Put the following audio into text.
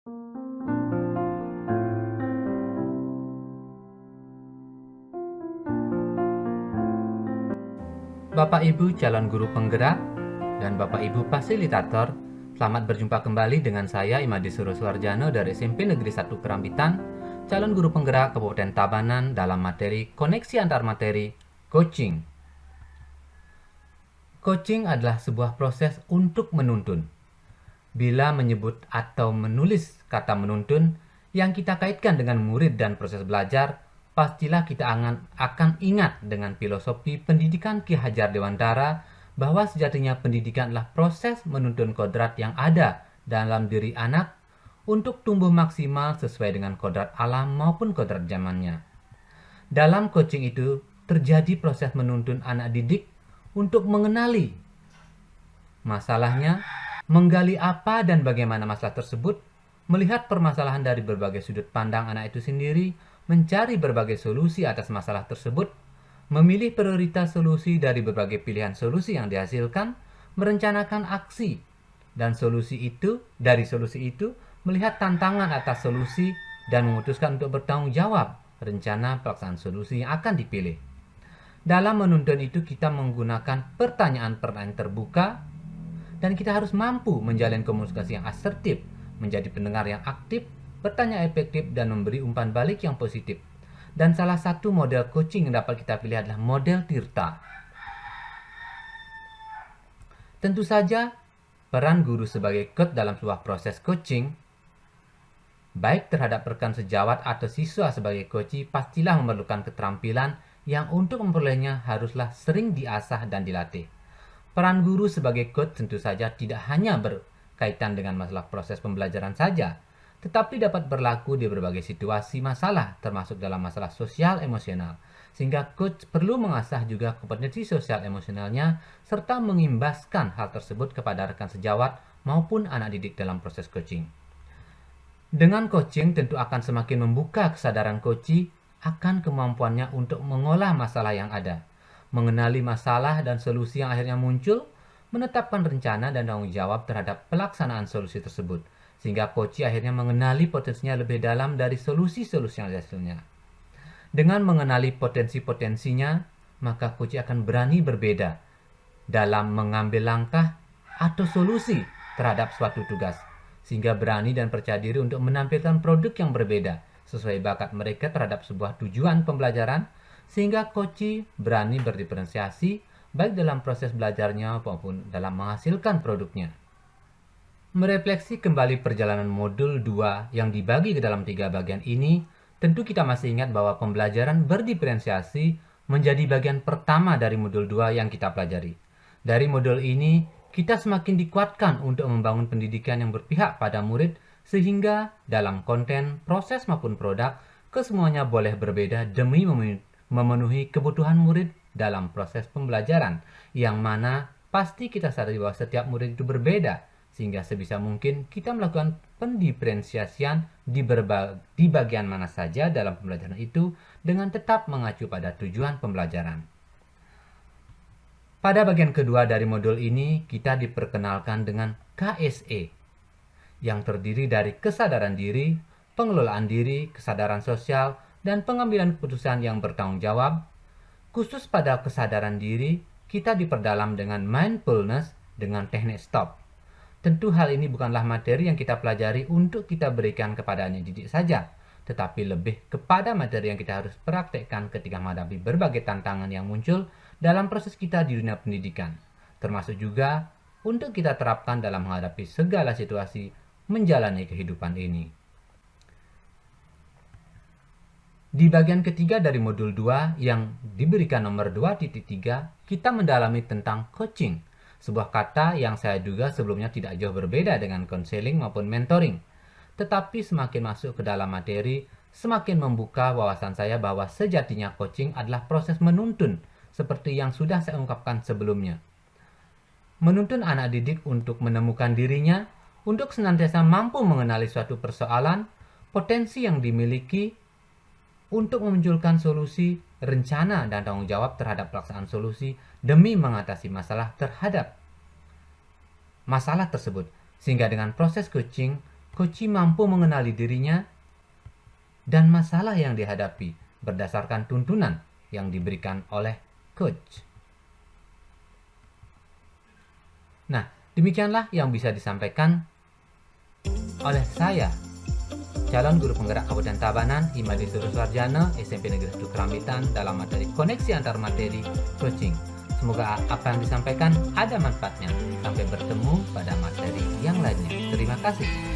Bapak Ibu calon guru penggerak dan Bapak Ibu fasilitator, selamat berjumpa kembali dengan saya Imadi Suruh Suarjano dari SMP Negeri 1 Kerambitan, calon guru penggerak Kabupaten Tabanan dalam materi koneksi antar materi coaching. Coaching adalah sebuah proses untuk menuntun. Bila menyebut atau menulis kata menuntun yang kita kaitkan dengan murid dan proses belajar, pastilah kita akan ingat dengan filosofi pendidikan Ki Hajar Dewantara bahwa sejatinya pendidikan adalah proses menuntun kodrat yang ada dalam diri anak untuk tumbuh maksimal sesuai dengan kodrat alam maupun kodrat zamannya. Dalam coaching itu terjadi proses menuntun anak didik untuk mengenali masalahnya, menggali apa dan bagaimana masalah tersebut, melihat permasalahan dari berbagai sudut pandang anak itu sendiri, mencari berbagai solusi atas masalah tersebut, memilih prioritas solusi dari berbagai pilihan solusi yang dihasilkan, merencanakan aksi, dan dari solusi itu melihat tantangan atas solusi dan memutuskan untuk bertanggung jawab rencana pelaksanaan solusi yang akan dipilih. Dalam menuntun itu kita menggunakan pertanyaan-pertanyaan terbuka dan kita harus mampu menjalin komunikasi yang asertif, menjadi pendengar yang aktif, bertanya efektif, dan memberi umpan balik yang positif. Dan salah satu model coaching yang dapat kita pilih adalah model Tirta. Tentu saja, peran guru sebagai coach dalam sebuah proses coaching, baik terhadap rekan sejawat atau siswa sebagai coach, pastilah memerlukan keterampilan yang untuk memperolehnya haruslah sering diasah dan dilatih. Peran guru sebagai coach tentu saja tidak hanya berkaitan dengan masalah proses pembelajaran saja, tetapi dapat berlaku di berbagai situasi masalah, termasuk dalam masalah sosial emosional. Sehingga coach perlu mengasah juga kompetensi sosial emosionalnya, serta mengimbaskan hal tersebut kepada rekan sejawat maupun anak didik dalam proses coaching. Dengan coaching tentu akan semakin membuka kesadaran coach akan kemampuannya untuk mengolah masalah yang ada, mengenali masalah dan solusi yang akhirnya muncul, menetapkan rencana dan tanggung jawab terhadap pelaksanaan solusi tersebut, sehingga coach akhirnya mengenali potensinya lebih dalam dari solusi-solusi yang hasilnya. Dengan mengenali potensi-potensinya, maka coach akan berani berbeda dalam mengambil langkah atau solusi terhadap suatu tugas, sehingga berani dan percaya diri untuk menampilkan produk yang berbeda sesuai bakat mereka terhadap sebuah tujuan pembelajaran, sehingga coach berani berdiferensiasi baik dalam proses belajarnya maupun dalam menghasilkan produknya. Merefleksi kembali perjalanan modul 2 yang dibagi ke dalam 3 bagian ini, tentu kita masih ingat bahwa pembelajaran berdiferensiasi menjadi bagian pertama dari modul 2 yang kita pelajari. Dari modul ini, kita semakin dikuatkan untuk membangun pendidikan yang berpihak pada murid, sehingga dalam konten, proses maupun produk, kesemuanya boleh berbeda demi memenuhi kebutuhan murid dalam proses pembelajaran, yang mana pasti kita sadari bahwa setiap murid itu berbeda, sehingga sebisa mungkin kita melakukan pendiferensiasian di bagian mana saja dalam pembelajaran itu dengan tetap mengacu pada tujuan pembelajaran. Pada bagian kedua dari modul ini, kita diperkenalkan dengan KSE, yang terdiri dari kesadaran diri, pengelolaan diri, kesadaran sosial, dan pengambilan keputusan yang bertanggung jawab. Khusus pada kesadaran diri, kita diperdalam dengan mindfulness dengan teknik stop. Tentu hal ini bukanlah materi yang kita pelajari untuk kita berikan kepada anak didik saja, tetapi lebih kepada materi yang kita harus praktekkan ketika menghadapi berbagai tantangan yang muncul dalam proses kita di dunia pendidikan, termasuk juga untuk kita terapkan dalam menghadapi segala situasi menjalani kehidupan ini. Di bagian ketiga dari modul 2 yang diberikan nomor 2.3, kita mendalami tentang coaching, sebuah kata yang saya duga sebelumnya tidak jauh berbeda dengan konseling maupun mentoring. Tetapi semakin masuk ke dalam materi, semakin membuka wawasan saya bahwa sejatinya coaching adalah proses menuntun, seperti yang sudah saya ungkapkan sebelumnya. Menuntun anak didik untuk menemukan dirinya, untuk senantiasa mampu mengenali suatu persoalan, potensi yang dimiliki, untuk memunculkan solusi, rencana, dan tanggung jawab terhadap pelaksanaan solusi demi mengatasi masalah terhadap masalah tersebut. Sehingga dengan proses coaching, Coach mampu mengenali dirinya dan masalah yang dihadapi berdasarkan tuntunan yang diberikan oleh coach. Nah, demikianlah yang bisa disampaikan oleh saya, calon guru penggerak Kabupaten Tabanan, Himadi Suruswarjana, SMP Negeri 1 Kerambitan, dalam materi koneksi antar materi coaching. Semoga apa yang disampaikan ada manfaatnya. Sampai bertemu pada materi yang lainnya. Terima kasih.